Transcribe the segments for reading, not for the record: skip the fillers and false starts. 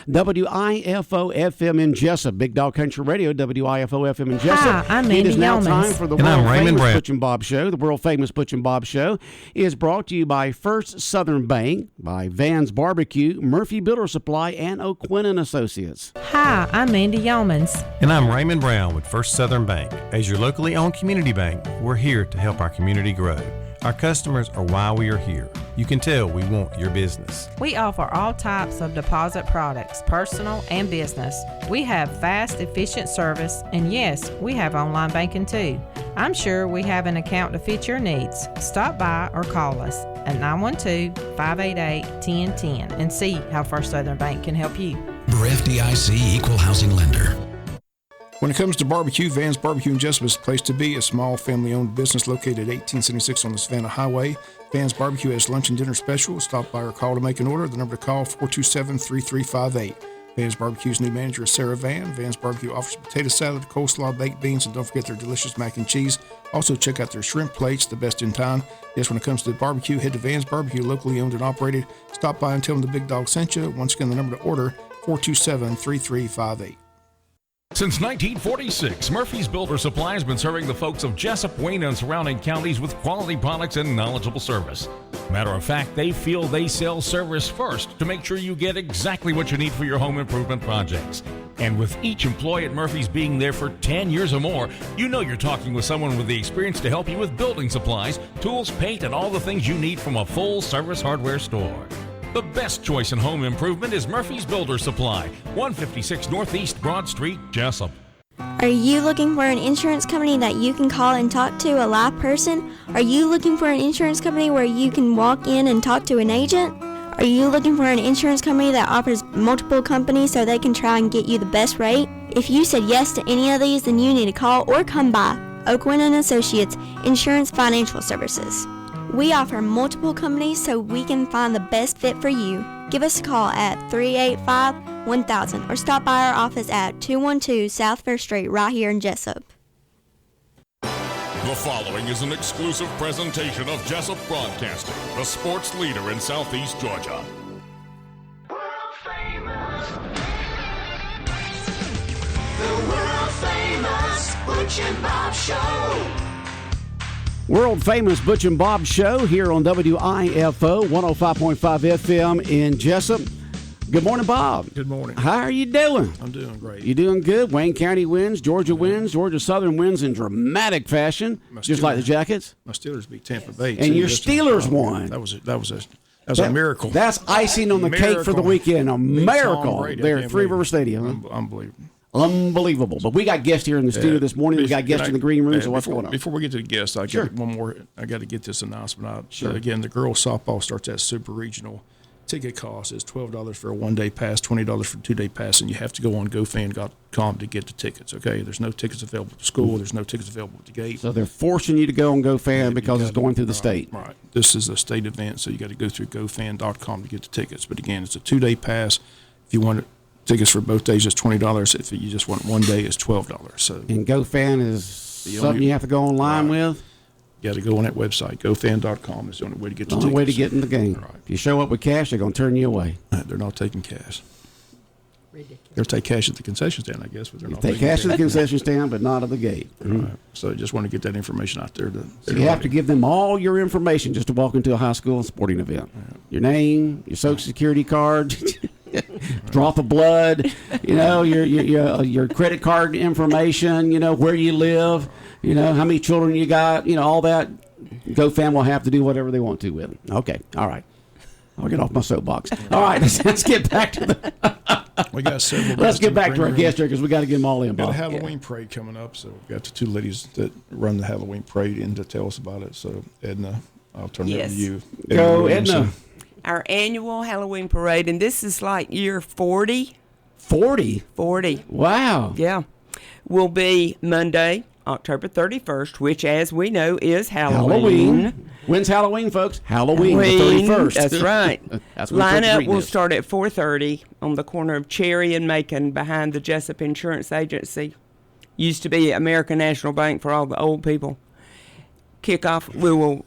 WIFO-FM in Jessup. Big Dog Country Radio, WIFO-FM in Jessup. Hi, I'm Mandy It is now Yeomans. time for the world-famous Butch and Bob Show. The world-famous Butch and Bob Show is brought to you by First Southern Bank, by Van's Barbecue, Murphy Builder Supply, and O'Quinn & Associates. Hi, I'm Mandy Yeomans. And I'm Raymond Brown with First Southern Bank. As your locally owned community bank, we're here to help our community grow. Our customers are why we are here. You can tell we want your business. We offer all types of deposit products, personal and business. We have fast, efficient service, and yes, we have online banking too. I'm sure we have an account to fit your needs. Stop by or call us at 912-588-1010 and see how First Southern Bank can help you. FDIC Equal Housing Lender. When it comes to barbecue, Van's Barbecue in Jessup is the place to be. A small family-owned business located at 1876 on the Savannah Highway. Van's Barbecue has lunch and dinner special. Stop by or call to make an order. The number to call, 427-3358. Van's Barbecue's new manager is Sarah Van. Van's Barbecue offers potato salad, coleslaw, baked beans, and don't forget their delicious mac and cheese. Also, check out their shrimp plates, the best in town. Yes, when it comes to barbecue, head to Van's Barbecue, locally owned and operated. Stop by and tell them the Big Dog sent you. Once again, the number to order, 427-3358. Since 1946, Murphy's Builder Supply has been serving the folks of Jessup, Wayne, and surrounding counties with quality products and knowledgeable service. Matter of fact, they feel they sell service first to make sure you get exactly what you need for your home improvement projects. And with each employee at Murphy's being there for 10 years or more, you know you're talking with someone with the experience to help you with building supplies, tools, paint, and all the things you need from a full-service hardware store. The best choice in home improvement is Murphy's Builder Supply, 156 Northeast Broad Street, Jessup. Are you looking for an insurance company that you can call and talk to a live person? Are you looking for an insurance company where you can walk in and talk to an agent? Are you looking for an insurance company that offers multiple companies so they can try and get you the best rate? If you said yes to any of these, then you need to call or come by O'Quinn & Associates Insurance Financial Services. We offer multiple companies so we can find the best fit for you. Give us a call at 385-1000 or stop by our office at 212 South Fair Street right here in Jessup. The following is an exclusive presentation of Jessup Broadcasting, the sports leader in Southeast Georgia. World famous. The world famous Butch and Bob Show. World-famous Butch and Bob Show here on WIFO 105.5 FM in Jessup. Good morning, Bob. Good morning. How are you doing? I'm doing great. You doing good? Wayne County wins, Georgia wins, Georgia Southern wins in dramatic fashion, just like the Jackets. My Steelers beat Tampa Bay. And your Steelers won. That was a miracle. That's icing on the cake for the weekend. A miracle there at Three River Stadium. Unbelievable. Unbelievable. But we got guests here in the studio this morning. We got guests in the green room. So what's going on? Before we get to the guests, I got one more. I got to get this announcement out. Sure. Again, the girls softball starts at Super Regional. Ticket cost is $12 for a one-day pass, $20 for a two-day pass, and you have to go on GoFan.com to get the tickets. Okay, there's no tickets available at the school. There's no tickets available at the gate. So they're forcing you to go on GoFan because it's going through the state. Right. This is a state event, so you got to go through GoFan.com to get the tickets. But again, it's a two-day pass. If you want tickets for both days, it's $20. If you just want one day, it's $12. So and GoFan is something you have to go online with. You got to go on that website. GoFan.com is the only way to get the tickets. The only way to get in the game. Right. If you show up with cash, they're going to turn you away. They're not taking cash. Ridiculous. They'll take cash at the concession stand, I guess, but they're not taking cash at the concession stand, but not at the gate. Mm-hmm. Right. So I just want to get that information out there. So you have to give them all your information just to walk into a high school sporting event. Yeah. Your name, your social security card, drop of blood, your credit card information, where you live, how many children you got, all that. GoFam will have to do whatever they want to with it. Okay, all right. I'll get off my soapbox. All right, let's get back to we got several. Let's get back to our guest here because we got to get them all in. We got a Halloween parade coming up, so we've got the two ladies that run the Halloween parade in to tell us about it. So Edna, I'll turn it over to you. Go, Edna. Our annual Halloween parade, and this is like year 40. 40? 40. Wow. Yeah. Will be Monday, October 31st, which, as we know, is Halloween. When's Halloween, folks? Halloween, the 31st. That's right. That's Lineup will start at 4:30 on the corner of Cherry and Macon behind the Jessup Insurance Agency. Used to be American National Bank for all the old people. kickoff.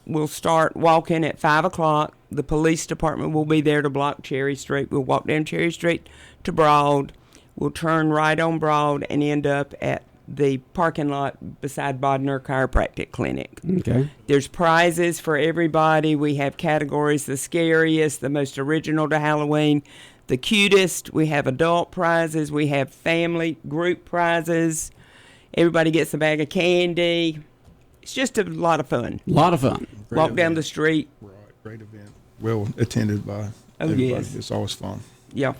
We'll start walking at 5 o'clock. The police department will be there to block Cherry Street. We'll walk down Cherry Street to Broad. We'll turn right on Broad and end up at the parking lot beside Bodner Chiropractic Clinic. Okay. There's prizes for everybody. We have categories: the scariest, the most original to Halloween, the cutest. We have adult prizes. We have family group prizes. Everybody gets a bag of candy. It's just a lot of fun. A lot of fun. Walk down the street. Right, great event. Well attended by everybody. Yes. It's always fun. Yeah.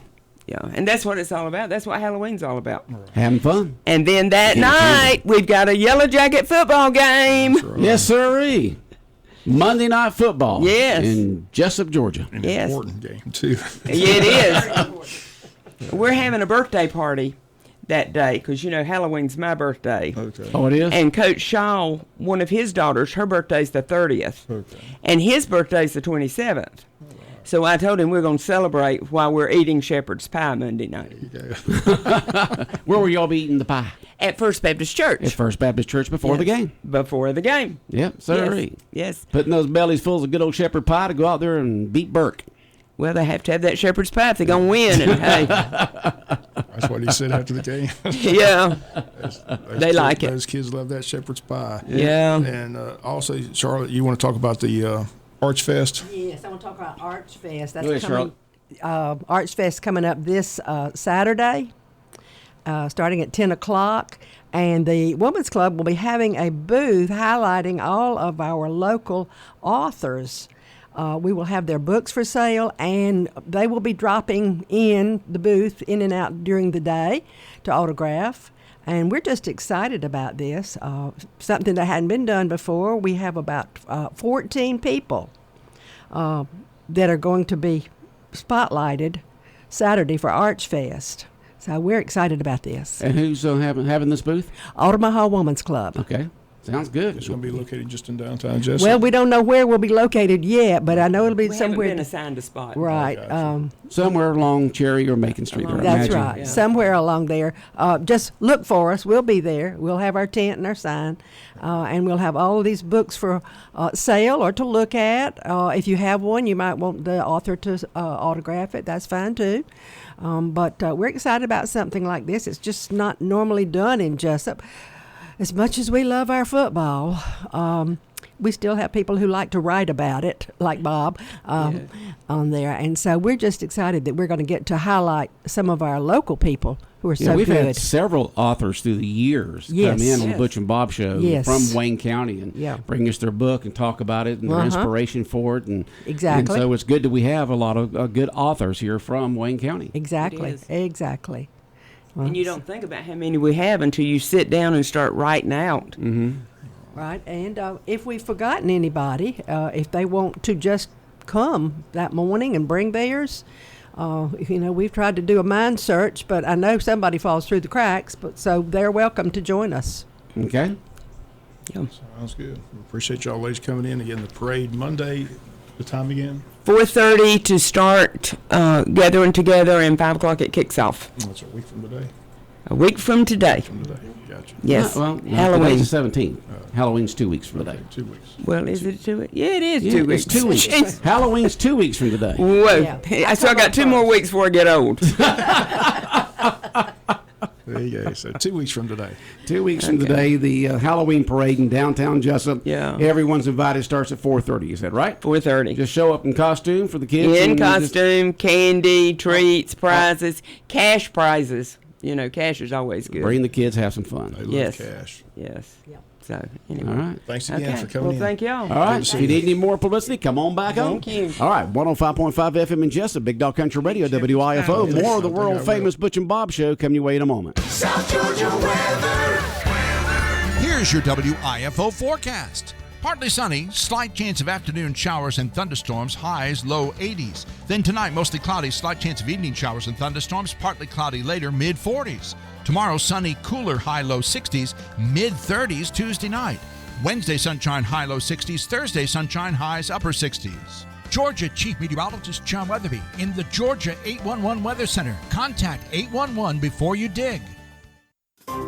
And that's what it's all about. That's what Halloween's all about. Having fun. And then that night, we've got a Yellow Jacket football game. That's right. Yes, sirree. Monday Night Football. Yes. In Jessup, Georgia. An Yes. important game, too. Yeah, it is. We're having a birthday party that day because, Halloween's my birthday. Okay. Oh, it is? And Coach Shaw, one of his daughters, her birthday's the 30th. Okay. And his birthday's the 27th. So I told him we're going to celebrate while we're eating shepherd's pie Monday night. Where will y'all be eating the pie? At First Baptist Church. At First Baptist Church before the game. Before the game. Yep, sirree. Yes. Putting those bellies full of good old shepherd pie to go out there and beat Burke. Well, they have to have that shepherd's pie if they're going to win. And, hey, That's what he said after the game. yeah, they like it. Those kids love that shepherd's pie. Yeah. And also, Charlotte, you want to talk about the ArchFest? Yes, I want to talk about ArchFest. That's Go ahead, coming. ArchFest coming up this Saturday, starting at 10 o'clock. And the Women's Club will be having a booth highlighting all of our local authors. We will have their books for sale, and they will be dropping in the booth in and out during the day to autograph. And we're just excited about this, something that hadn't been done before. We have about 14 people that are going to be spotlighted Saturday for ArchFest. So we're excited about this. And who's having this booth? Altamaha Women's Club. Okay. Sounds good. It's going to be located just in downtown Jessup. Well, we don't know where we'll be located yet, but I know it'll be We somewhere. haven't been assigned a spot. Right. Somewhere along Cherry or Macon Street. I That's imagine. right. Yeah. Somewhere along there. Just look for us. We'll be there. We'll have our tent and our sign. And we'll have all of these books for sale or to look at. If you have one, you might want the author to autograph it. That's fine, too. But we're excited about something like this. It's just not normally done in Jessup. As much as we love our football, we still have people who like to write about it, like Bob, on there. And so we're just excited that we're going to get to highlight some of our local people who are so we've good. had several authors through the years Yes. come in on the Yes. Butch and Bob show Yes. from Wayne County and bring us their book and talk about it and their inspiration for it. And, Exactly. And so it's good that we have a lot of good authors here from Wayne County. Exactly. It is. Exactly. And you don't think about how many we have until you sit down and start writing out. Mm-hmm. Right. And if we've forgotten anybody, if they want to just come that morning and bring theirs, we've tried to do a mind search, but I know somebody falls through the cracks, but so they're welcome to join us. Okay. Yeah. Sounds good. We appreciate y'all ladies coming in. Again, the parade Monday, the time again? 4:30 to start gathering together, and 5 o'clock it kicks off. That's a week from today. A week from today. From today. Gotcha. Yes. Well, Halloween. Today's the 17th. Halloween's 2 weeks from today. 2 weeks. Well, is it 2 weeks? Yeah, it is Yeah, 2 weeks. It's 2 weeks. Jeez. Halloween's 2 weeks from today. Whoa. I still got 2 more weeks before I get old. There you go. So 2 weeks from today. 2 weeks from today, the Halloween parade in downtown Jessup. Yeah. Everyone's invited. Starts at 4:30. You said right? 4:30. Just show up in costume for the kids. In and costume, candy, treats, prizes, cash prizes. Cash is always good. bring the kids, have some fun. They love Yes. cash. Yes. So, anyway. All right. Thanks again for coming Well, in. thank y'all. All right. see If you you. need any more publicity, come on back on. Thank you. All right. 105.5 FM in Jessup, Big Dog Country Radio, WIFO. More of the world famous Butch and Bob show coming your way in a moment. South Georgia weather. Here's your WIFO forecast. Partly sunny, slight chance of afternoon showers and thunderstorms, highs low 80s. Then tonight, mostly cloudy, slight chance of evening showers and thunderstorms, partly cloudy later, mid 40s. Tomorrow, sunny, cooler, high low 60s, mid 30s Tuesday night. Wednesday, sunshine, high low 60s. Thursday, sunshine, highs upper 60s. Georgia Chief Meteorologist John Weatherby in the Georgia 811 Weather Center. Contact 811 before you dig.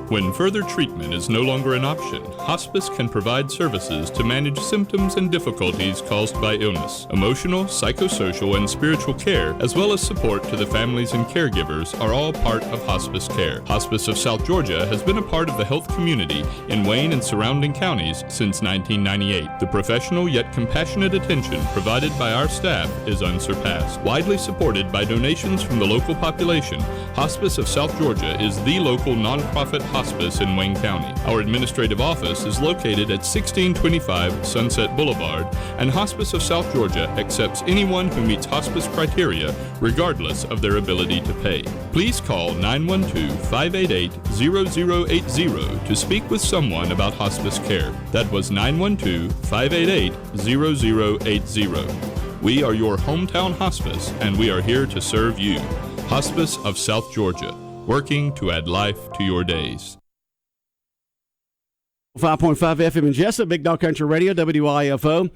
When further treatment is no longer an option, hospice can provide services to manage symptoms and difficulties caused by illness. Emotional, psychosocial, and spiritual care, as well as support to the families and caregivers, are all part of hospice care. Hospice of South Georgia has been a part of the health community in Wayne and surrounding counties since 1998. The professional yet compassionate attention provided by our staff is unsurpassed. Widely supported by donations from the local population, Hospice of South Georgia is the local nonprofit hospice in Wayne County. Our administrative office is located at 1625 Sunset Boulevard, and Hospice of South Georgia accepts anyone who meets hospice criteria, regardless of their ability to pay. Please call 912-588-0080 to speak with someone about hospice care. That was 912-588-0080. We are your hometown hospice, and we are here to serve you. Hospice of South Georgia, working to add life to your days. 5.5 FM in Jessup, Big Dog Country Radio, WIFO.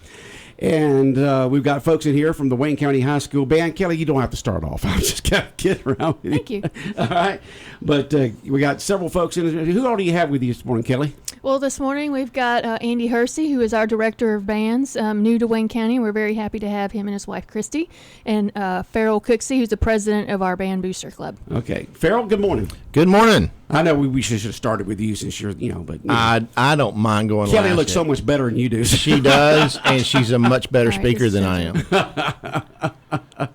And we've got folks in here from the Wayne County High School Band. Kelly, you don't have to start off. I'm just kind of kidding around with you. Thank you. All right. But we got several folks in. Who all do you have with you this morning, Kelly? Well, this morning we've got Andy Hursey, who is our director of bands, new to Wayne County. We're very happy to have him and his wife, Christy. And Ferrell Cooksey, who's the president of our band booster club. Okay. Ferrell, good morning. Good morning. I know we should have started with you since you're, but I don't mind going. Kelly looks so much better than you do. She does, and she's a much better speaker than I am.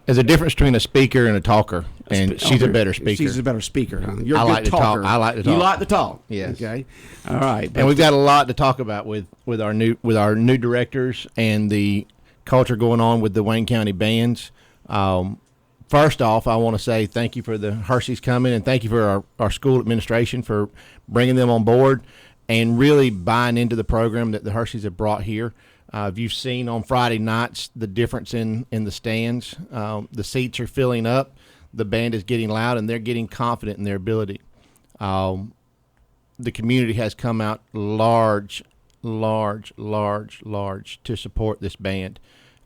There's a difference between a speaker and a talker, and she's a better speaker. She's a better speaker, huh? You're I a like good to talker. talk. I like to talk. You like to talk. Yes. Okay. All right. And we've got a lot to talk about with our new directors and the culture going on with the Wayne County bands. First off, I want to say thank you for the Hershey's coming, and thank you for our school administration for bringing them on board and really buying into the program that the Hershey's have brought here. If you've seen on Friday nights the difference in the stands, the seats are filling up, the band is getting loud, and they're getting confident in their ability. The community has come out large to support this band.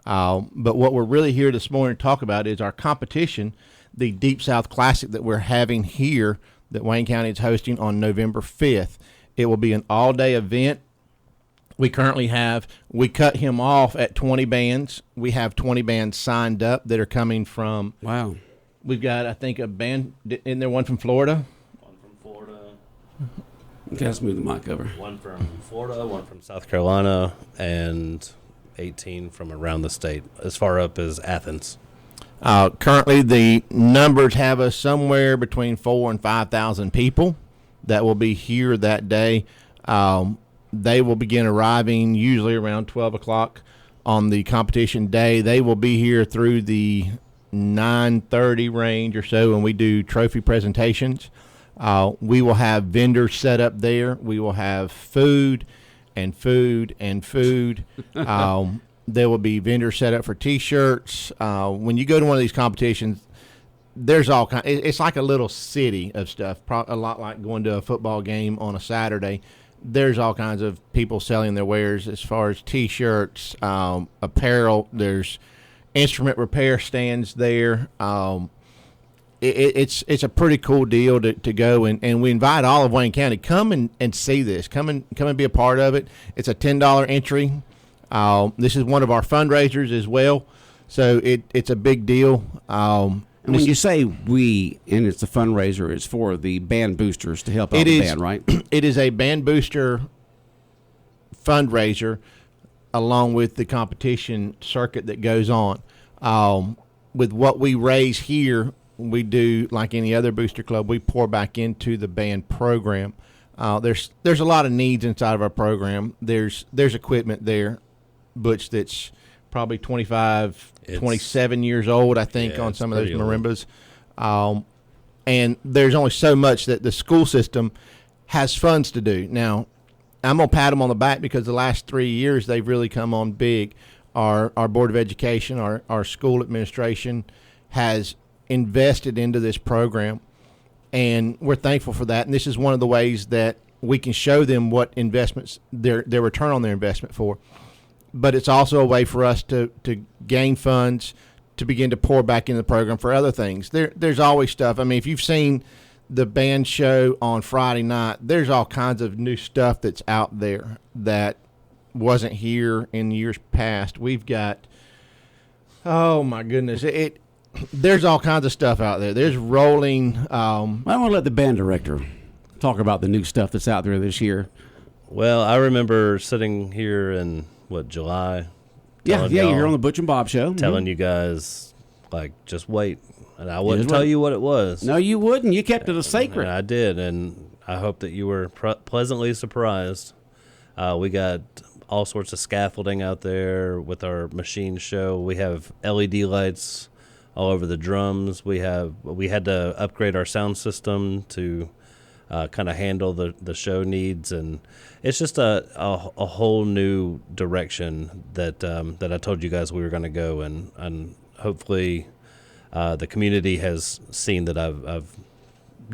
But what we're really here this morning to talk about is our competition, the Deep South Classic that we're having here that Wayne County is hosting on November 5th. It will be an all-day event. We cut him off at 20 bands. We have 20 bands signed up that are coming from. Wow. We've got, I think, a band. Isn't there one from Florida? One from Florida. Okay, let's move the mic over. One from Florida, one from South Carolina, and 18 from around the state, as far up as Athens. Currently, the numbers have us somewhere between 4,000 and 5,000 people that will be here that day. They will begin arriving usually around 12 o'clock on the competition day. They will be here through the 9:30 range or so when we do trophy presentations. We will have vendors set up there. We will have food. There will be vendors set up for T-shirts. When you go to one of these competitions, there's all kind. It's like a little city of stuff. A lot like going to a football game on a Saturday. There's all kinds of people selling their wares as far as T-shirts, apparel. There's instrument repair stands there. It's a pretty cool deal to go, and we invite all of Wayne County. Come and see this. Come and be a part of it. It's a $10 entry. This is one of our fundraisers as well, so it's a big deal. And when you say we, and it's a fundraiser, it's for the band boosters to help out the band, right? It is a band booster fundraiser along with the competition circuit that goes on. With what we raise here, we do like any other booster club. We pour back into the band program. There's a lot of needs inside of our program. There's equipment there, Butch, that's probably 27 years old, I think, on some of those marimbas. And there's only so much that the school system has funds to do. Now, I'm going to pat them on the back because the last 3 years they've really come on big. Our Board of Education, our school administration has invested into this program, and we're thankful for that. And this is one of the ways that we can show them what investments, their return on their investment for. But it's also a way for us to gain funds to begin to pour back into the program for other things. There's always stuff. I mean, if you've seen the band show on Friday night, there's all kinds of new stuff that's out there that wasn't here in years past. We've got, oh my goodness, there's all kinds of stuff out there. There's rolling. I want to let the band director talk about the new stuff that's out there this year. Well, I remember sitting here in, July? Yeah, you're here on the Butch and Bob show. Telling you guys, just wait. And I wouldn't tell you what it was. No, you wouldn't. You kept it a secret. And I did, and I hope that you were pleasantly surprised. We got all sorts of scaffolding out there with our machine show. We have LED lights all over the drums. We had to upgrade our sound system to kind of handle the show needs, and it's just a whole new direction that I told you guys we were going to go, and hopefully the community has seen that I've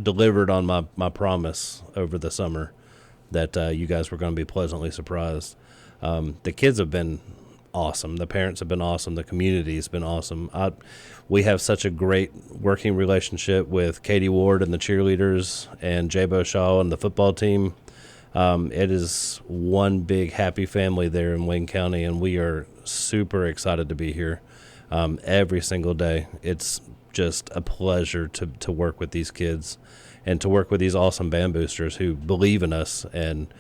delivered on my promise over the summer that you guys were going to be pleasantly surprised. The kids have been awesome. The parents have been awesome. The community has been awesome. We have such a great working relationship with Katie Ward and the cheerleaders and Jabo Shaw and the football team. It is one big happy family there in Wayne County, and we are super excited to be here every single day. It's just a pleasure to work with these kids and to work with these awesome band boosters who believe in us. And,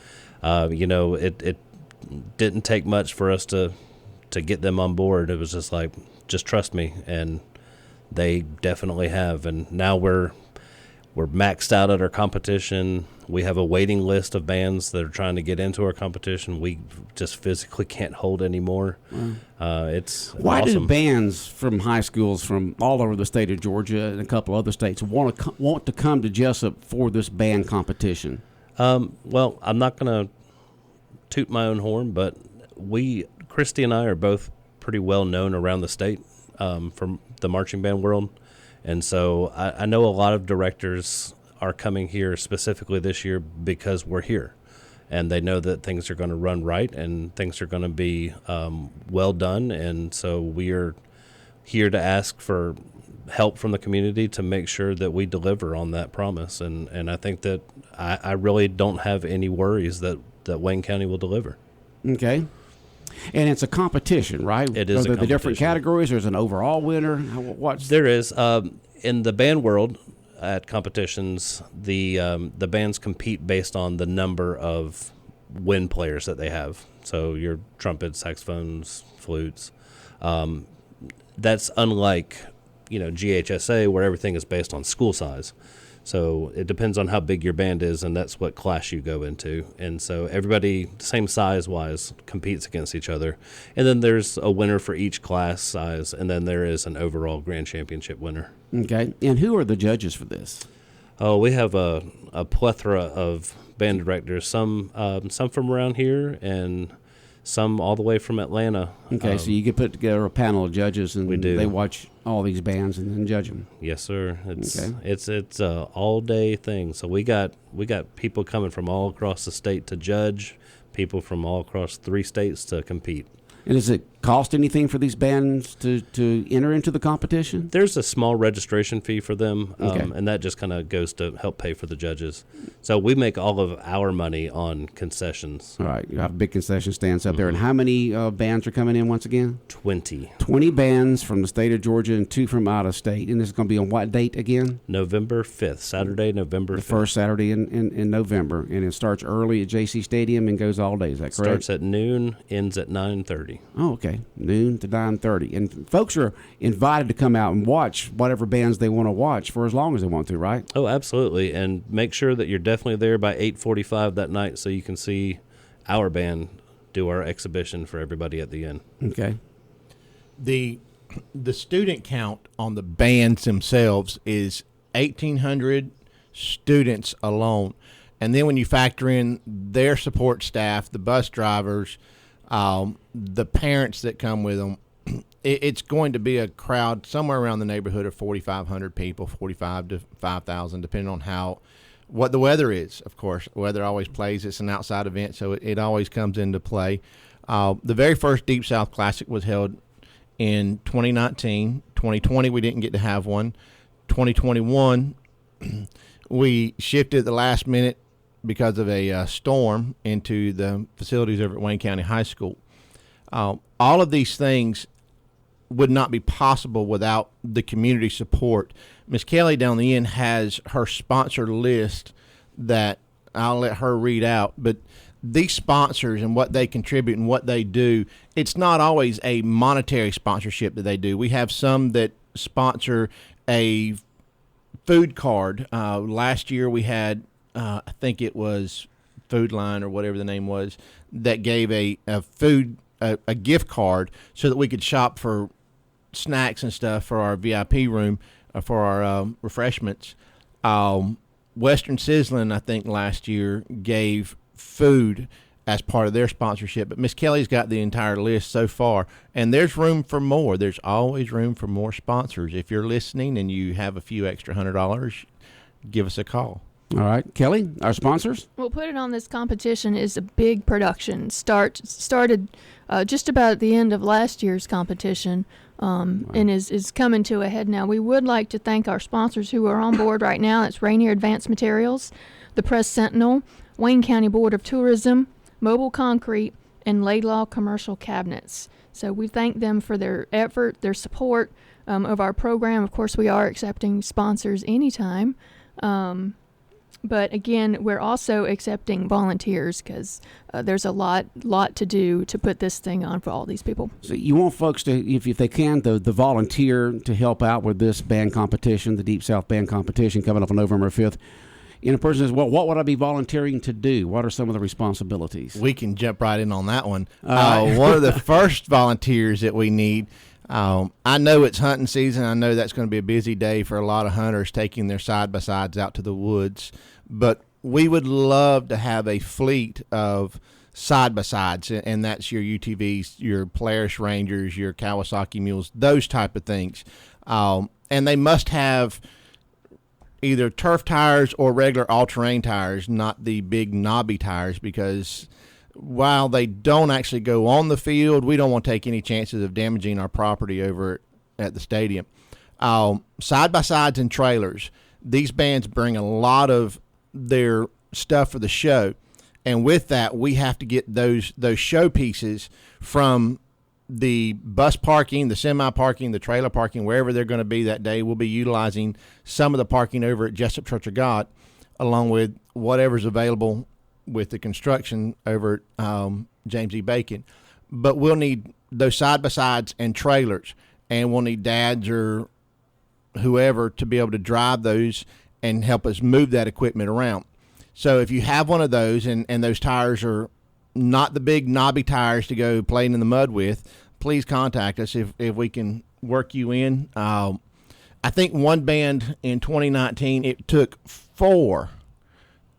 it didn't take much for us to get them on board. It was just like, just trust me, and they definitely have. And now we're maxed out at our competition. We have a waiting list of bands that are trying to get into our competition. We just physically can't hold anymore. It's why awesome. do bands from high schools from all over the state of Georgia and a couple other states want to come to Jessup for this band competition? Well, I'm not going to toot my own horn, but Christy and I are both pretty well known around the state from the marching band world. And so I know a lot of directors are coming here specifically this year because we're here. And they know that things are going to run right and things are going to be well done. And so we are here to ask for help from the community to make sure that we deliver on that promise. And I think that I really don't have any worries that Wayne County will deliver. Okay. And it's a competition, right? It is. Are there the different categories? There's an overall winner. There is. In the band world, at competitions, the bands compete based on the number of wind players that they have. So your trumpets, saxophones, flutes. That's unlike GHSA, where everything is based on school size. So it depends on how big your band is, and that's what class you go into. And so everybody, same size-wise, competes against each other. And then there's a winner for each class size, and then there is an overall grand championship winner. Okay. And who are the judges for this? Oh, we have a plethora of band directors, some from around here and some all the way from Atlanta. Okay, so you could put together a panel of judges, and we do. They watch all these bands and then judge them. Yes, sir. It's a all day thing. So we got people coming from all across the state to judge, people from all across 3 states to compete. And does it cost anything for these bands to enter into the competition? There's a small registration fee for them, Okay. and that just kind of goes to help pay for the judges. So we make all of our money on concessions. All right. You have big concession stands up there. And how many bands are coming in once again? 20. 20 bands from the state of Georgia and 2 from out of state. And this is going to be on what date again? November 5th, Saturday, November 5th. The first Saturday in November. And it starts early at JC Stadium and goes all day. Is that correct? Starts at noon, ends at 9:30. Oh, okay. Noon to 9:30. And folks are invited to come out and watch whatever bands they want to watch for as long as they want to, right? Oh, absolutely. And make sure that you're definitely there by 8:45 that night so you can see our band do our exhibition for everybody at the end. Okay. The student count on the bands themselves is 1,800 students alone. And then when you factor in their support staff, the bus drivers, the parents that come with them, it's going to be a crowd somewhere around the neighborhood of 4,500 people, 45 to 5,000, depending on what the weather is. Of course, weather always plays. It's an outside event, so it always comes into play. The very first Deep South Classic was held in 2019. 2020, we didn't get to have one. 2021, we shifted at the last minute because of a storm into the facilities over at Wayne County High School. All of these things would not be possible without the community support. Miss Kelly down the end has her sponsor list that I'll let her read out, but these sponsors and what they contribute and what they do, it's not always a monetary sponsorship that they do. We have some that sponsor a food card. Last year we had, I think it was Food Line or whatever the name was, that gave a gift card so that we could shop for snacks and stuff for our VIP room, for our refreshments. Western Sizzling, I think last year, gave food as part of their sponsorship, but Miss Kelly's got the entire list so far, and there's room for more. There's always room for more sponsors. If you're listening and you have a few extra $100, give us a call. All right, Kelly, our sponsors? Well, Put It On This competition is a big production. Started just about at the end of last year's competition, and is coming to a head now. We would like to thank our sponsors who are on board right now. That's Rainier Advanced Materials, the Press Sentinel, Wayne County Board of Tourism, Mobile Concrete, and Laidlaw Commercial Cabinets. So we thank them for their effort, their support of our program. Of course, we are accepting sponsors anytime. But again, we're also accepting volunteers because there's a lot to do to put this thing on for all these people. So you want folks to, if they can, the volunteer to help out with this band competition, the Deep South Band Competition coming up on November 5th. And a person says, well, what would I be volunteering to do? What are some of the responsibilities? We can jump right in on that one. One of the first volunteers that we need, I know it's hunting season. I know that's going to be a busy day for a lot of hunters taking their side-by-sides out to the woods. But we would love to have a fleet of side-by-sides, and that's your UTVs, your Polaris Rangers, your Kawasaki Mules, those type of things. And they must have either turf tires or regular all-terrain tires, not the big knobby tires, because while they don't actually go on the field, we don't want to take any chances of damaging our property over at the stadium. Side-by-sides and trailers. These bands bring a lot of their stuff for the show, and with that, we have to get those show pieces from the bus parking, the semi parking, the trailer parking, wherever they're going to be that day. We'll be utilizing some of the parking over at Jessup Church of God, along with whatever's available with the construction over at James E. Bacon. But we'll need those side-by-sides and trailers, and we'll need dads or whoever to be able to drive those and help us move that equipment around. So if you have one of those and those tires are not the big knobby tires to go playing in the mud with, please contact us if we can work you in. I think one band in 2019, it took 4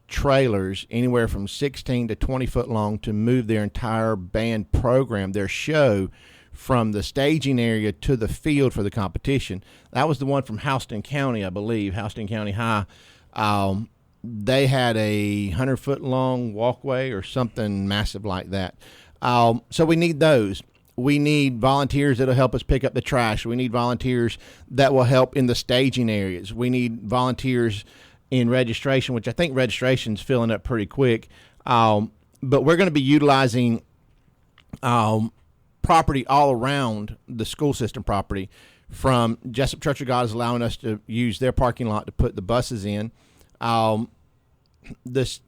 trailers anywhere from 16 to 20 foot long to move their entire band program, their show, from the staging area to the field for the competition. That was the one from Houston County, I believe, Houston County High. They had a 100-foot long walkway or something massive like that. So we need those. We need volunteers that will help us pick up the trash. We need volunteers that will help in the staging areas. We need volunteers in registration, which I think registration's filling up pretty quick. But we're going to be utilizing property all around the school system property. From Jessup Church of God is allowing us to use their parking lot to put the buses in. This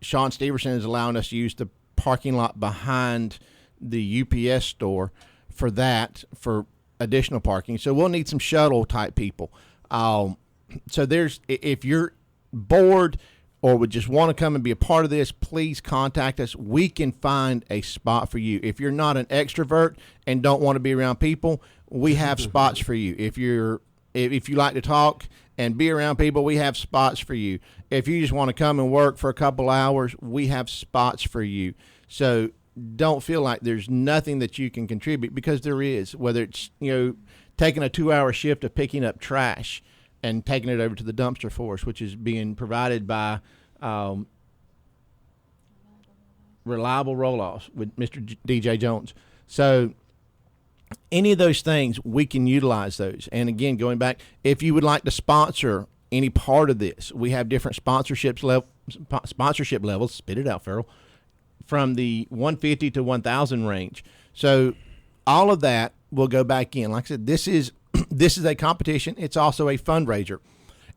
Sean Steverson is allowing us to use the parking lot behind the UPS store for additional parking. So we'll need some shuttle type people. So if you're bored or would just want to come and be a part of this, please contact us. We can find a spot for you. If you're not an extrovert and don't want to be around people, we have spots for you. If you like to talk and be around people, we have spots for you. If you just want to come and work for a couple hours, we have spots for you. So don't feel like there's nothing that you can contribute, because there is, whether it's, taking a 2-hour shift of picking up trash and taking it over to the dumpster for us, which is being provided by Reliable Roll-Offs with Mr. DJ Jones. So any of those things, we can utilize those. And again, going back, if you would like to sponsor any part of this. We have different sponsorship levels. Spit it out, Ferrell. From the 150 to 1,000 range. So all of that will go back in. Like I said, this is a competition. It's also a fundraiser.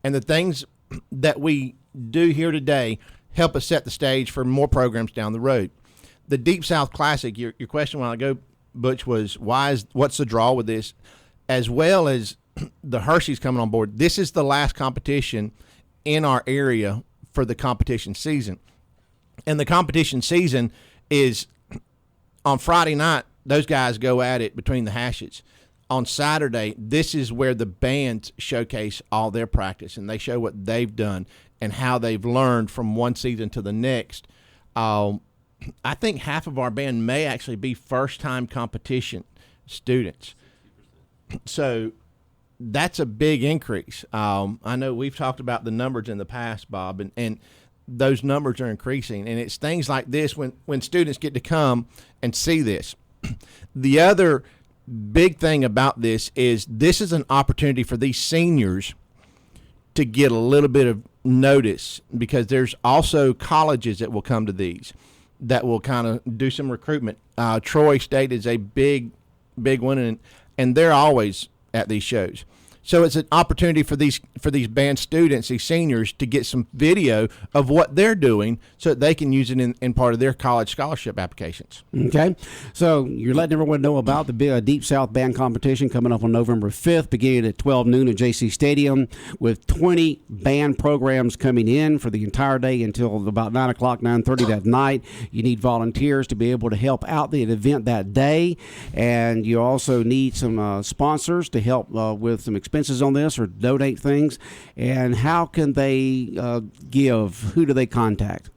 And the things that we do here today help us set the stage for more programs down the road. The Deep South Classic, your question a while ago, Butch, was what's the draw with this? As well as the Hursey's coming on board. This is the last competition in our area for the competition season. And the competition season is on Friday night, those guys go at it between the hashes. On Saturday, this is where the bands showcase all their practice, and they show what they've done and how they've learned from one season to the next. I think half of our band may actually be first-time competition students. So that's a big increase. I know we've talked about the numbers in the past, Bob, and those numbers are increasing. And it's things like this when students get to come and see this. The other big thing about this is an opportunity for these seniors to get a little bit of notice, because there's also colleges that will come to these that will kind of do some recruitment. Troy State is a big one, and they're always at these shows. So it's an opportunity for these band students, these seniors, to get some video of what they're doing so that they can use it in part of their college scholarship applications. Okay. So you're letting everyone know about the big Deep South Band Competition coming up on November 5th, beginning at 12 noon at JC Stadium, with 20 band programs coming in for the entire day until about 9 o'clock, 9:30 that night. You need volunteers to be able to help out the event that day, and you also need some sponsors to help with some expenses on this or donate things. And how can they give? Who do they contact?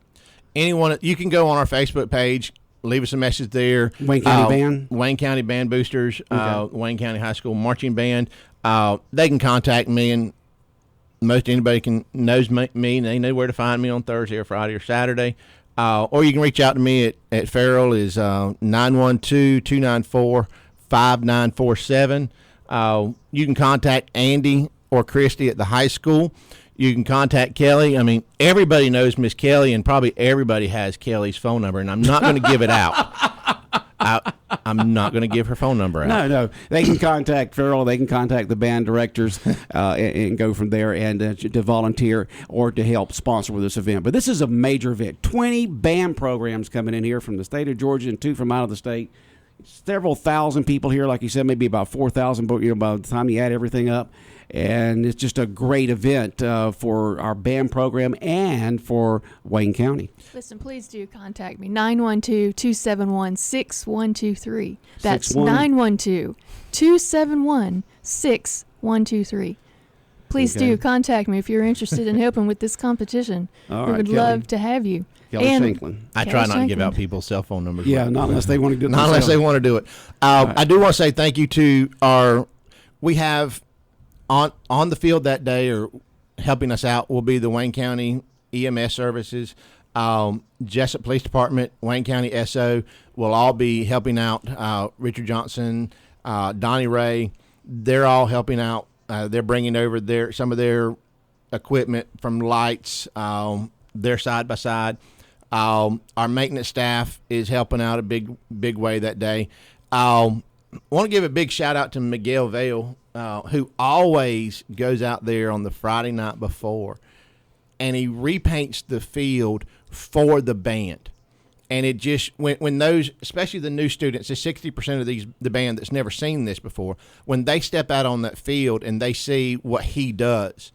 Anyone. You can go on our Facebook page, leave us a message there. Wayne County Band? Wayne County Band Boosters, Okay. Wayne County High School Marching Band. They can contact me, and most anybody knows me, and they know where to find me on Thursday or Friday or Saturday. Or you can reach out to me at Ferrell is 912-294-5947. You can contact Andy or Christy at the high school. You can contact Kelly. I mean, everybody knows Miss Kelly, and probably everybody has Kelly's phone number, and I'm not going to give it out. I'm not going to give her phone number out. No. They can contact Ferrell. They can contact the band directors and go from there, and to volunteer or to help sponsor with this event. But this is a major event. 20 band programs coming in here from the state of Georgia and 2 from out of the state. Several thousand people here, like you said, maybe about 4,000, but by the time you add everything up. And it's just a great event for our band program and for Wayne County. Listen, please do contact me, 912-271-6123. That's 912-271-6123. Please do contact me if you're interested in helping with this competition. All we right, would Kelly. love to have you. Kelly Shanklin. I try not to give out people's cell phone numbers. Yeah, not unless they want to do it. Not unless they want to do it. I do want to say thank you to we have on the field that day, or helping us out, will be the Wayne County EMS services, Jessup Police Department, Wayne County SO will all be helping out. Richard Johnson, Donnie Ray, they're all helping out. They're bringing over some of their equipment from lights, their side by side. Our maintenance staff is helping out a big way that day. I want to give a big shout out to Miguel Vale, who always goes out there on the Friday night before, and he repaints the field for the band. And it just, when those, especially the new students, the 60% of the band that's never seen this before, when they step out on that field and they see what he does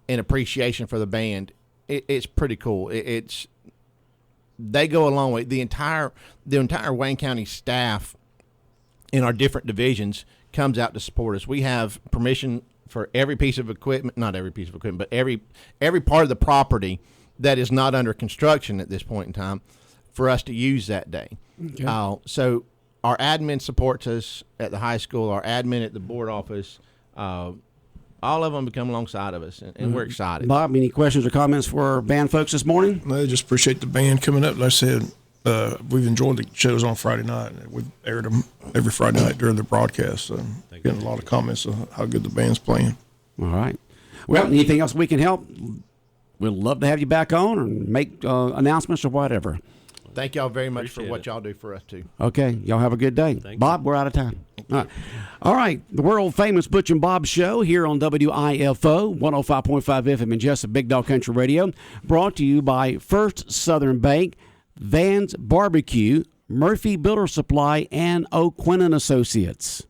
in appreciation for the band, it's pretty cool. They go a long way. The entire Wayne County staff in our different divisions comes out to support us. We have permission for every piece of equipment, not every piece of equipment, but every part of the property that is not under construction at this point in time for us to use that day. Okay. So our admin supports us at the high school, our admin at the board office, all of them become alongside of us, and we're excited. Bob, any questions or comments for our band folks this morning? I just appreciate the band coming up. Like I said, we've enjoyed the shows on Friday night. We've aired them every Friday night during the broadcast. So getting a lot of comments of how good the band's playing. All right. Well, anything else we can help? We'd love to have you back on and make announcements or whatever. Thank y'all very much Appreciate for what it. y'all do for us, too. Okay. Y'all have a good day. Bob, we're out of time. All right. The world famous Butch and Bob show here on WIFO 105.5 FM in Jessup, Big Dog Country Radio. Brought to you by First Southern Bank, Van's Barbecue, Murphy Builder Supply, and O'Quinn & Associates.